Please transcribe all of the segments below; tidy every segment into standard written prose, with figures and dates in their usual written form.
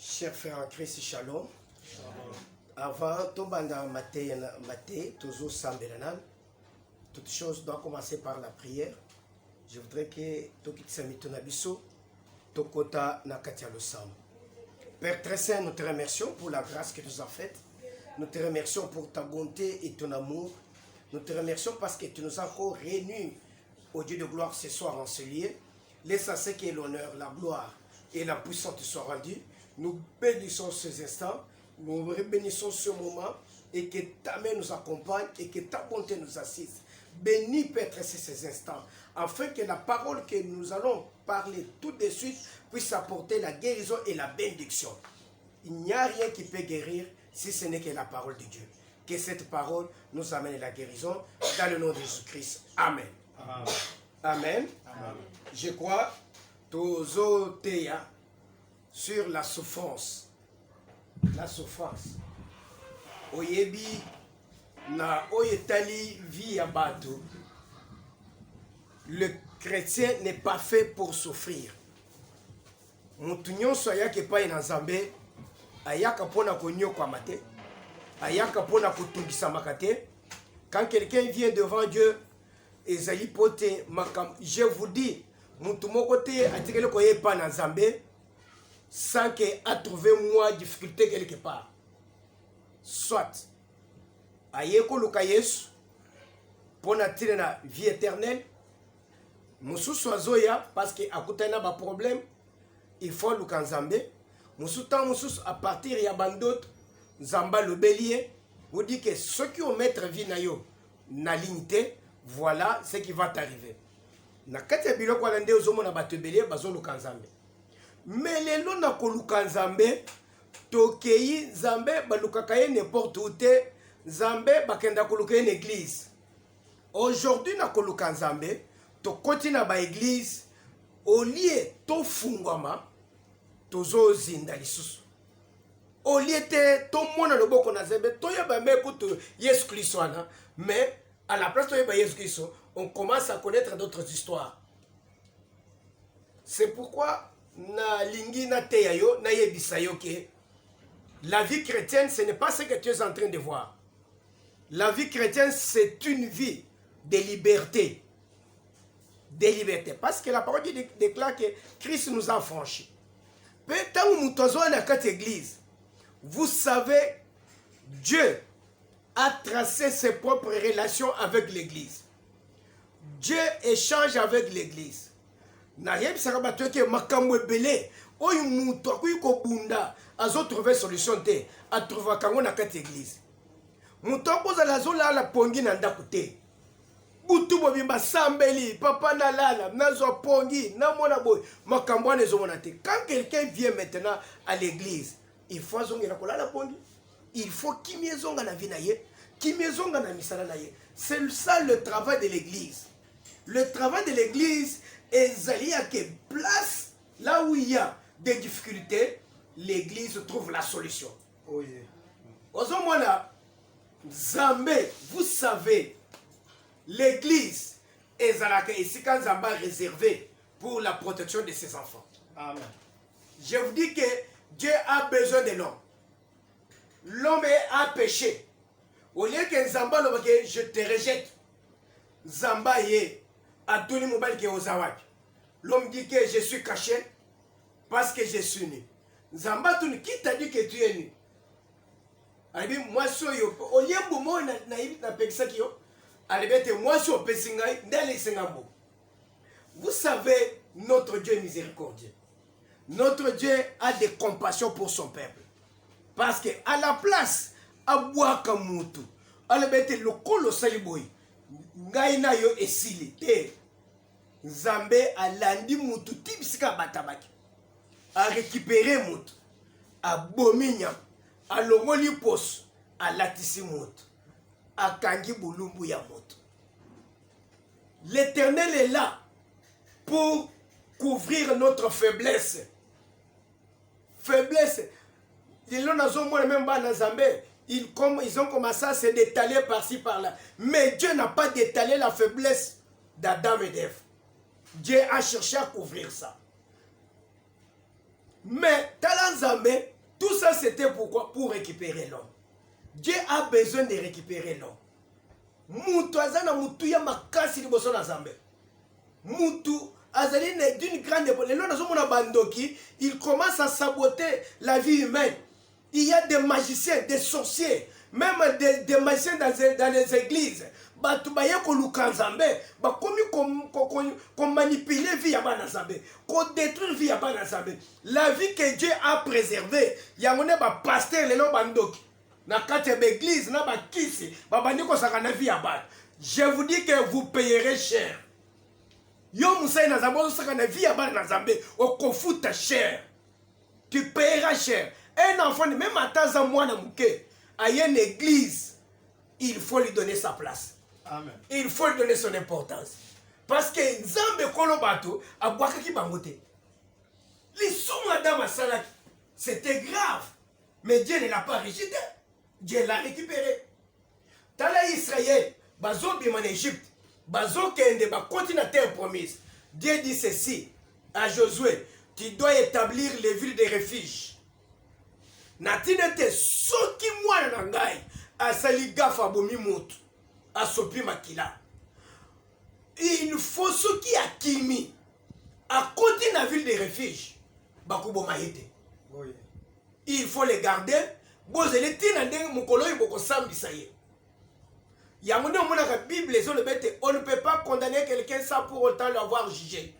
Chers frères en Christ, Shalom. Avant, toujours toute chose doit commencer par la prière. Je voudrais que Père très saint, nous te remercions pour la grâce que tu nous as faite. Nous te remercions pour ta bonté et ton amour. Nous te remercions parce que tu nous as encore réunis au Dieu de gloire ce soir en ce lieu. L'essentiel que l'honneur, la gloire et la puissance te soient rendus. Nous bénissons ces instants, nous bénissons ce moment et que ta main nous accompagne et que ta bonté nous assiste. Bénis, Père, ces instants, afin que la parole que nous allons parler tout de suite puisse apporter la guérison et la bénédiction. Il n'y a rien qui peut guérir si ce n'est que la parole de Dieu. Que cette parole nous amène à la guérison dans le nom de Jésus-Christ. Amen. Amen. Amen. Amen. Je crois, Tozoteya, sur la souffrance. La souffrance. Oyebi na oyetali vie abato. Le chrétien n'est pas fait pour souffrir. Mutunyon soya ke pa ina Nzambe ayaka pona konyo kwa mate. Ayaka pona kutungisa makate. Quand quelqu'un vient devant Dieu, ezali pote makam, je vous dis, mutumoko te atikele koye pa na Nzambe sans qu'il a trouvé moi difficulté quelque part. Soit ayeko luka Yesu pour natire na vie éternelle. Mususu azoya parce que akutana ba problème, il faut luka Nzambe. Musutan mususu à partir ya bandot Nzamba le bélier vous dit que ceux qui ont mettre vie na yo na lignité, voilà ce qui va t'arriver. Na kati ya biloko alande ozomona bato bélier bazo luka Nzambe. Mais les lois na koluka Nzambe tokei Nzambe balukaka ye n'importe où te. Nzambe bakenda koluka une église. Aujourd'hui na koluka Nzambe to continue ba église au lieu to fungwama tozo zinda lisusu. Au lieu te to mona loboko na Nzambe to yeba mekutu Yesu Kristo ana, mais à la place to yeba Yesu Kristo on commence à connaître d'autres histoires. C'est pourquoi na lingi na teyayo na yebisayo ke la vie chrétienne ce n'est pas ce que tu es en train de voir. La vie chrétienne c'est une vie de liberté. De liberté. Parce que la parole déclare que Christ nous a franchis. Vous savez, Dieu a tracé ses propres relations avec l'église. Dieu échange avec l'église. Nayeb Sarabato ke makamwe belé oy muto akuyi ko bunda azo trouver solution te a trouver kango na kati église. Muto poza la zola la pongi na ndako te. Butu bobimba sambeli papa na lala nazo pongi na mona boy makambo ane zo mona te. Quand quelqu'un vient maintenant à l'église, il faut zonga na kolala pongi. Il faut kimyezonga na vinaye, kimyezonga na misala na ye. C'est ça le travail de l'église. Le travail de l'église ezali à quelle place là où il y a des difficultés, l'église trouve la solution. Oh yeah. Ozomona Nzambe, vous savez, l'église ezalaka esika Nzamba réservé pour la protection de ses enfants. Amen. Je vous dis que Dieu a besoin de l'homme. L'homme a péché. Au lieu que Nzamba lobake je te rejette, Nzamba ye Atuni mobile qui est aux Awak. L'homme dit que je suis caché parce que je suis né. Nzamba Tuni, qui t'a dit que tu es né? Alibi, moi, je suis au lieu de moi, na pexakio. Alibi, moi, je suis au Pessingai, n'allez Singamo. Vous savez, notre Dieu est miséricordieux. Notre Dieu a des compassions pour son peuple. Parce que à la place, à Boakamutu, alibi, le colossal boy. Ngaina yo esili te Nzambe alandi mutu tibisika batabaki a récupérer mutu a bominya a longoli pos a latisi mutu a kangi bulumbu ya mutu. L'Éternel est là pour couvrir notre faiblesse. Faiblesse. Ils ont commencé à se détaler par-ci par-là. Mais Dieu n'a pas détalé la faiblesse d'Adam et d'Ève. Dieu a cherché à couvrir ça. Mais Talanzambe, c'était pourquoi? Pour récupérer l'homme. Dieu a besoin de récupérer l'homme. Mutu azana mutu ya makasi liboso na Nzambe. Mutu azali d'une grande époque. Le nom de bandoki, il commence à saboter la vie humaine. Il y a des magiciens, des sorciers, même des magiciens dans les églises. Batubaye ko lukanzambe, ba komi qu'on manipule vie ya bana Nzambe, qu'on détruire vie ya bana Nzambe. La vie que Dieu a préservée, yangone ba pasteur le nom bandoki. Na kati ya l'église na ba kisi, ba bandi ko sakana vie ya bana. Je vous dis que vous payerez cher. Yo Moussa na Nzambe sakana vie ya bana Nzambe, o kofuta cher. Tu payeras cher. Un enfant, même à temps à moi, à une église, il faut lui donner sa place. Amen. Il faut lui donner son importance. Parce que Nzambe Kolobato a boakaki bangote. Les sous madame Salaki, c'était grave. Mais Dieu ne l'a pas rejeté. Dieu l'a récupéré. Tala Israël, bazo bim en Égypte, bazo kende ba continue à terre promise. Dieu dit ceci à Josué, tu dois établir les villes de refuge. Natinete soki mwana na ngai asali gafa bomi moto asopi makila. Il faut soki akimi à côté de la ville de refuge bakuboma yete. Il faut les garder. Bozele tina ndenge mukolo iboko sambisa ye. Yamunde mona ka Bible les le bête, on ne peut pas condamner quelqu'un sans pour autant l'avoir jugé.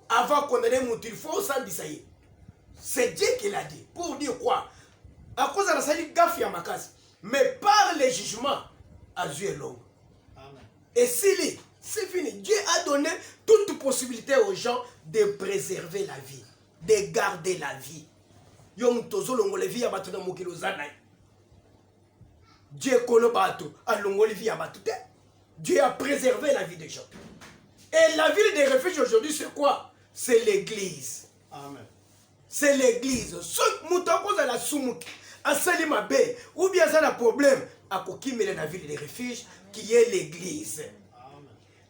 Avant de condamner mon il faut sambisa ye. C'est Dieu qui l'a dit. Pour dire quoi? À cause de la salie gaffe à ma casse. Mais par les jugements, Dieu est long. Et s'il c'est fini. Dieu a donné toute possibilité aux gens de préserver la vie, de garder la vie. Dieu a préservé la vie des gens. Et la ville des refuges aujourd'hui, c'est quoi? C'est l'église. Amen. C'est l'église. Ce qui la soumouki, à Salimabe, ou bien ça a un problème, à Kokimele la ville des refuges, qui est l'église.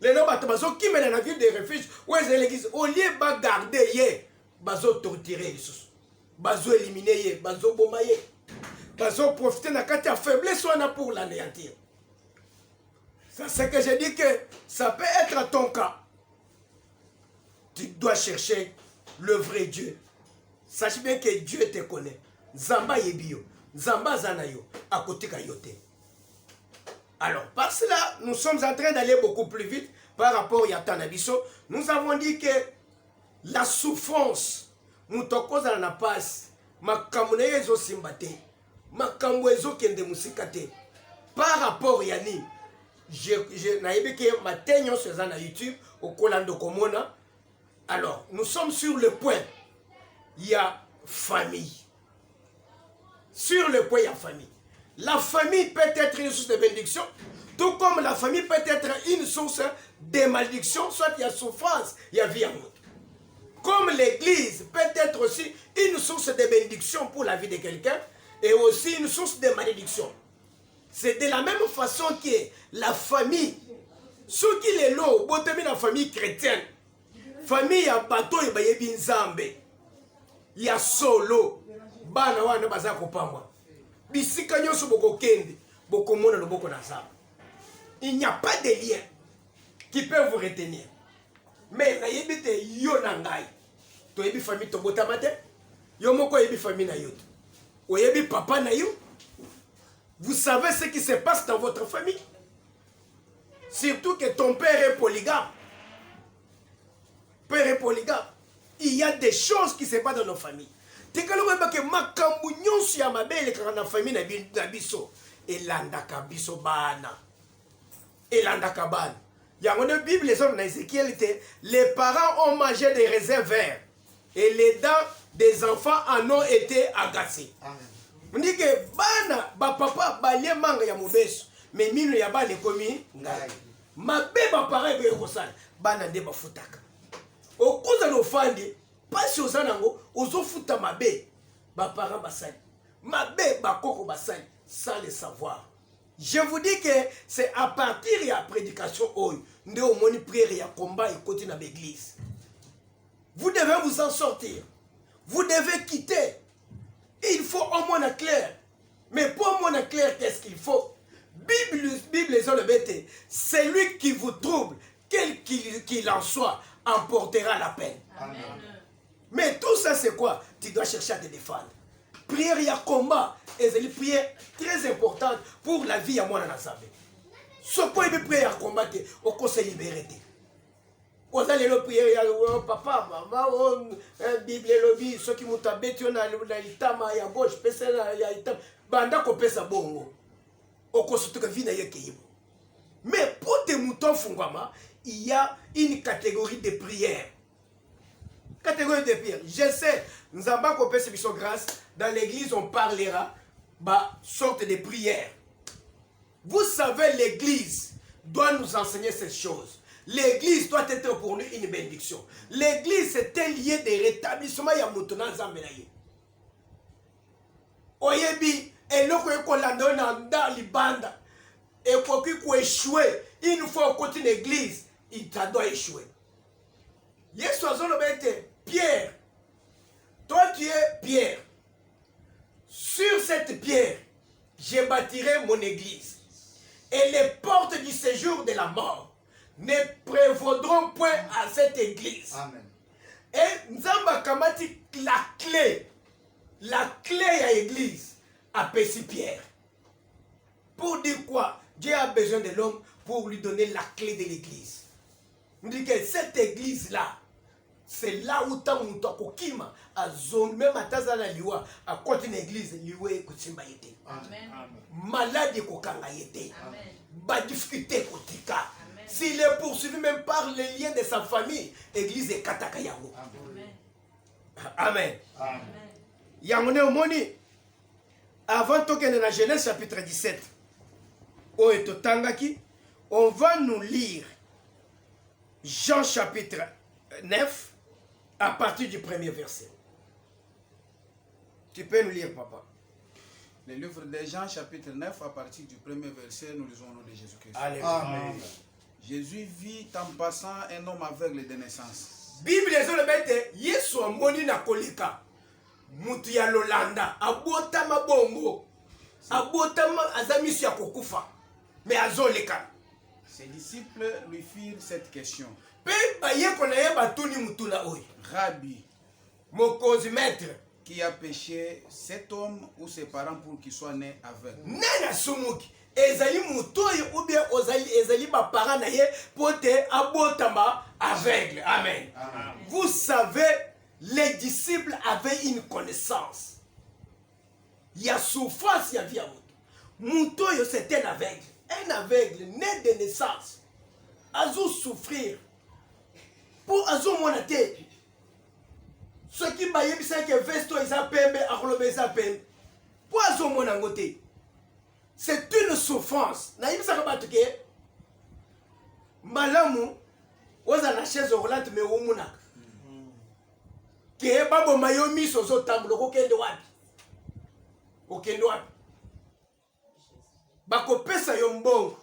Les gens qui sont la ville des refuges, où est l'église? Au lieu de garder, bazo torturer les sous, bazo éliminer, bazo bomayer, bazo profiter de la faiblesse pour l'anéantir. C'est ce que j'ai dit que ça peut être ton cas. Tu dois chercher le vrai Dieu. Sache bien que Dieu te connaît. Zamba yebio, Zamba zanayo, à côté kayote. Alors, par cela, nous sommes en train d'aller beaucoup plus vite par rapport à Yatanabiso. Nous avons dit que la souffrance, mutokoza na passe, makamune ezo simbate, makamwe ezo kende musikate. Par rapport à Yani, je n'ai que ma ténion sur YouTube, au Kolando Komona. Alors, nous sommes sur le point. Il y a famille. Sur le point, il y a famille. La famille peut être une source de bénédiction, tout comme la famille peut être une source de malédiction, soit il y a souffrance, il y a vie en mode. Comme l'église peut être aussi une source de bénédiction pour la vie de quelqu'un, et aussi une source de malédiction. C'est de la même façon que la famille, ceux qui les lots, botemi la famille chrétienne, famille à bateau et bayebi nzambe. Il y a solo bana wana baza kopamwa bisika nyoso boko kende boko mona loboko na nzambe. Il n'y a pas de lien qui peut vous retenir. Mais na yebite yo na ngai to yebi famille to botama te yo moko yebi famille na yo o yebi papa na yo. Vous savez ce qui se passe dans votre famille, surtout que ton père est polygame. Père est polygame. Il y a des choses qui se passent dans nos familles. Tu sais que makambu nyonso ya mabele kaka na famille na biso elandaka biso bana. Elandaka bana. Yango na Bible les hommes na Ézéchiel était les parents ont mangé des raisins verts et les dents des enfants en ont été agacées. On dit que bana ba papa ba lie manga ya mobeso mais mino ya bana ekomi ngai. Mabe ba parents be kosala bana nde ba futaka. Okoza no fandi pasi ozanango ozofuta mabe ba parents basali mabe ba koko basali sans le savoir. Je vous dis que c'est à partir de la prédication de omoni prière et combat et côté dans l'église. Vous devez vous en sortir. Vous devez quitter Il faut au moins clair. Mais pour au moins clair, qu'est-ce qu'il faut? Bible les le bête. Celui qui vous trouble, quel qu'il en soit, emportera la peine. Amen. Mais tout ça, c'est quoi? Tu dois chercher à te défendre. Prière, il y a combat. Et c'est une prière très importante pour la vie à moi dans la savée. Ce point de prière à combattre, au conseil libéré. Vous allez le prier, papa, maman, Bible lobby, ceux qui m'ont tabé, on a l'itama, il y a gauche, il y a itama. Banda ko pesa bongo. Au conseil de vie, il mais pour des moutons fungama, il y a une catégorie de prières. Catégorie de prières. Je sais, nous avons pas coupé ce grâce. Dans l'église, on parlera sorte de prières. Vous savez, l'église doit nous enseigner cette chose. L'église doit être pour nous une bénédiction. L'église, c'est un lieu de rétablissement. Il y a maintenant Zambenaye. Oyebi, et l'autre qu'on l'a donné dans l'Ibanda. Et pour qu'il échouer, une fois qu'on continue l'église, il doit échouer. Yes, Pierre. Toi, tu es Pierre. Sur cette pierre, je bâtirai mon église. Et les portes du séjour de la mort ne prévaudront point à cette église. Amen. Et Nzamba Kamati, la clé à l'église, a Pessi Pierre. Pour dire quoi? Dieu a besoin de l'homme pour lui donner la clé de l'église. On dit que cette église-là, c'est là où tu as mon kokima, à zone, même à Tazala Liwa, à côté de l'église, Liwa et Kutsimba yete. Amen. Malade kokanga yete. Amen. Ba difficulté kotika. S'il est poursuivi même par les liens de sa famille, l'église est kataka yango. Amen. Amen. Yangone omoni, avant token de la Genèse chapitre 17, on va nous lire Jean chapitre 9 à partir du premier verset. Tu peux nous lire, papa. Le livre de Jean chapitre 9 à partir du premier verset, nous lisons au nom de Jésus-Christ. Amen. Jésus vit en passant un homme aveugle de naissance. Bible les le bête, Yesu amoni na kolika. Mutu ya Lolanda, abotama bongo. Abotama azamisi ya kokufa. Mais azoleka. Ses disciples lui firent cette question. Rabbi, Mokozi maître, qui a péché, cet homme ou ses parents pour qu'il soit né aveugle? Nana sumuki. Ezali mutoyi ou bien ezali ba parents na ye pote abotama aveugle. Amen. Amen. Vous savez, les disciples avaient une connaissance. Il y a souffrance, il y a vie à Mutoyo, c'est un aveugle. Un aveugle né de naissance. Azou souffrir. Pour Azou monate. Ce qui m'a dit que vesto is a pembe, akhlobe is a pembe. Pour Azou monangote. C'est une souffrance. Na yibisa kabatuke. Malamu oza na chaise roulante me womuna. Ke babo mayomi sozo tambulo ko kende wapi? Okende wapi? Bako pesa yo mbongo.